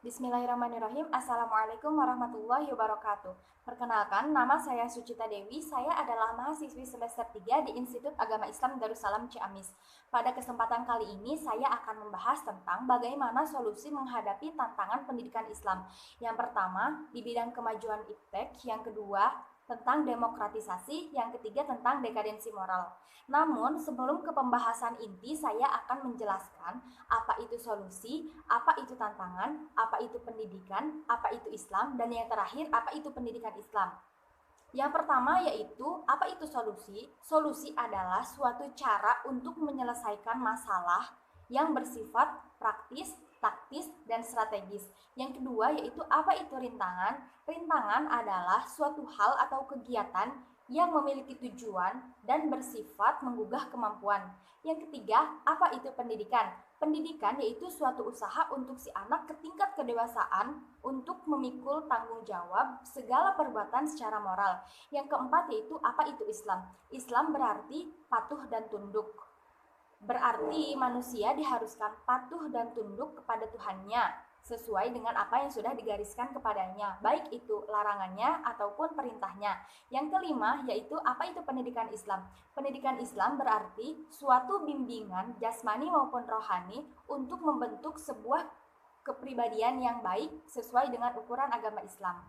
Bismillahirrahmanirrahim. Assalamualaikum warahmatullahi wabarakatuh. Perkenalkan, nama saya Sucita Dewi. Saya adalah mahasiswi semester 3 di Institut Agama Islam Darussalam Ciamis. Pada kesempatan kali ini, saya akan membahas tentang bagaimana solusi menghadapi tantangan pendidikan Islam. Yang pertama, di bidang kemajuan iptek. Yang kedua, tentang demokratisasi. Yang ketiga, tentang dekadensi moral. Namun, sebelum ke pembahasan inti, saya akan menjelaskan apa itu solusi, apa itu tantangan, apa itu pendidikan, apa itu Islam, dan yang terakhir, apa itu pendidikan Islam. Yang pertama yaitu, apa itu solusi? Solusi adalah suatu cara untuk menyelesaikan masalah yang bersifat praktis, taktis, dan strategis. Yang kedua yaitu, apa itu rintangan? Rintangan adalah suatu hal atau kegiatan yang memiliki tujuan dan bersifat menggugah kemampuan. Yang ketiga, apa itu pendidikan? Pendidikan yaitu suatu usaha untuk si anak ke tingkat kedewasaan untuk memikul tanggung jawab segala perbuatan secara moral. Yang keempat yaitu, apa itu Islam? Islam berarti patuh dan tunduk. Berarti manusia diharuskan patuh dan tunduk kepada Tuhannya sesuai dengan apa yang sudah digariskan kepadanya, baik itu larangannya ataupun perintahnya. Yang kelima yaitu, apa itu pendidikan Islam? Pendidikan Islam berarti suatu bimbingan jasmani maupun rohani untuk membentuk sebuah kepribadian yang baik sesuai dengan ukuran agama Islam.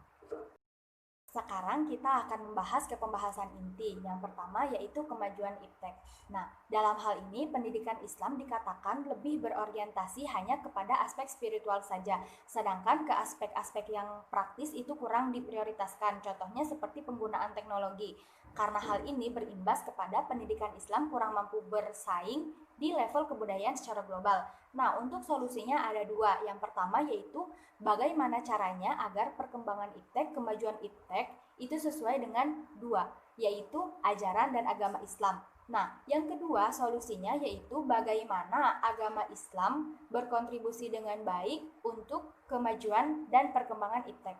Sekarang kita akan membahas ke pembahasan inti. Yang pertama yaitu kemajuan iptek. Nah, dalam hal ini pendidikan Islam dikatakan lebih berorientasi hanya kepada aspek spiritual saja, sedangkan ke aspek-aspek yang praktis itu kurang diprioritaskan. Contohnya seperti penggunaan teknologi. Karena hal ini berimbas kepada pendidikan Islam kurang mampu bersaing di level kebudayaan secara global. Nah, untuk solusinya ada dua. Yang pertama yaitu, bagaimana caranya agar perkembangan iptek, kemajuan iptek itu sesuai dengan dua, yaitu ajaran dan agama Islam. Nah, yang kedua solusinya yaitu bagaimana agama Islam berkontribusi dengan baik untuk kemajuan dan perkembangan iptek.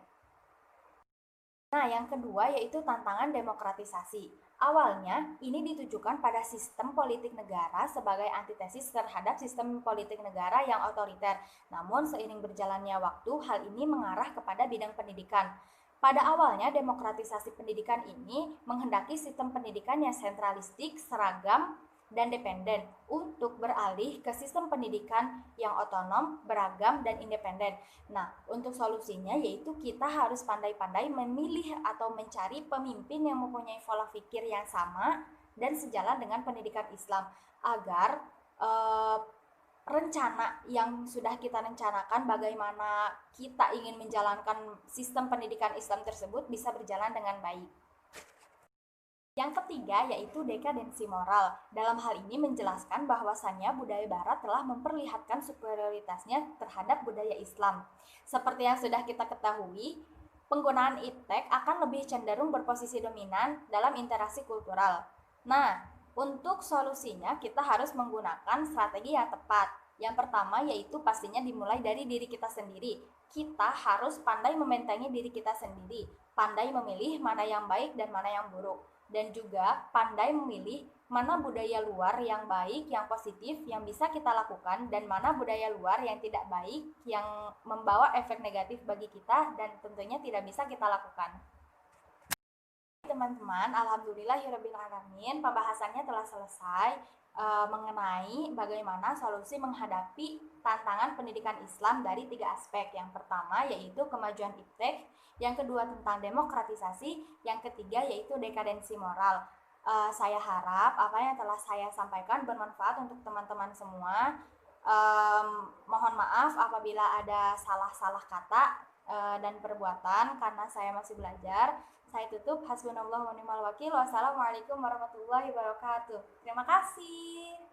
Nah, yang kedua yaitu tantangan demokratisasi. Awalnya, ini ditujukan pada sistem politik negara sebagai antitesis terhadap sistem politik negara yang otoriter. Namun, seiring berjalannya waktu, hal ini mengarah kepada bidang pendidikan. Pada awalnya, demokratisasi pendidikan ini menghendaki sistem pendidikan yang sentralistik, seragam, dan dependen untuk beralih ke sistem pendidikan yang otonom, beragam, dan independen. Nah, untuk solusinya yaitu kita harus pandai-pandai memilih atau mencari pemimpin yang mempunyai pola pikir yang sama dan sejalan dengan pendidikan Islam agar rencana yang sudah kita rencanakan bagaimana kita ingin menjalankan sistem pendidikan Islam tersebut bisa berjalan dengan baik. Yang ketiga yaitu dekadensi moral. Dalam hal ini menjelaskan bahwasannya budaya barat telah memperlihatkan superioritasnya terhadap budaya Islam. Seperti yang sudah kita ketahui, penggunaan iptek akan lebih cenderung berposisi dominan dalam interaksi kultural. Nah, untuk solusinya kita harus menggunakan strategi yang tepat. Yang pertama yaitu pastinya dimulai dari diri kita sendiri. Kita harus pandai membentengi diri kita sendiri, pandai memilih mana yang baik dan mana yang buruk, dan juga pandai memilih mana budaya luar yang baik, yang positif, yang bisa kita lakukan, dan mana budaya luar yang tidak baik, yang membawa efek negatif bagi kita dan tentunya tidak bisa kita lakukan. Teman-teman, alhamdulillahirrabbilalamin, pembahasannya telah selesai mengenai bagaimana solusi menghadapi tantangan pendidikan Islam dari 3 aspek. Yang pertama yaitu kemajuan iptek, yang kedua tentang demokratisasi, yang ketiga yaitu dekadensi moral. Saya harap apa yang telah saya sampaikan bermanfaat untuk teman-teman semua. Mohon maaf apabila ada salah-salah kata dan perbuatan karena saya masih belajar. Saya tutup. Hasbunallahu wa ni'mal wakil. Wassalamualaikum warahmatullahi wabarakatuh. Terima kasih.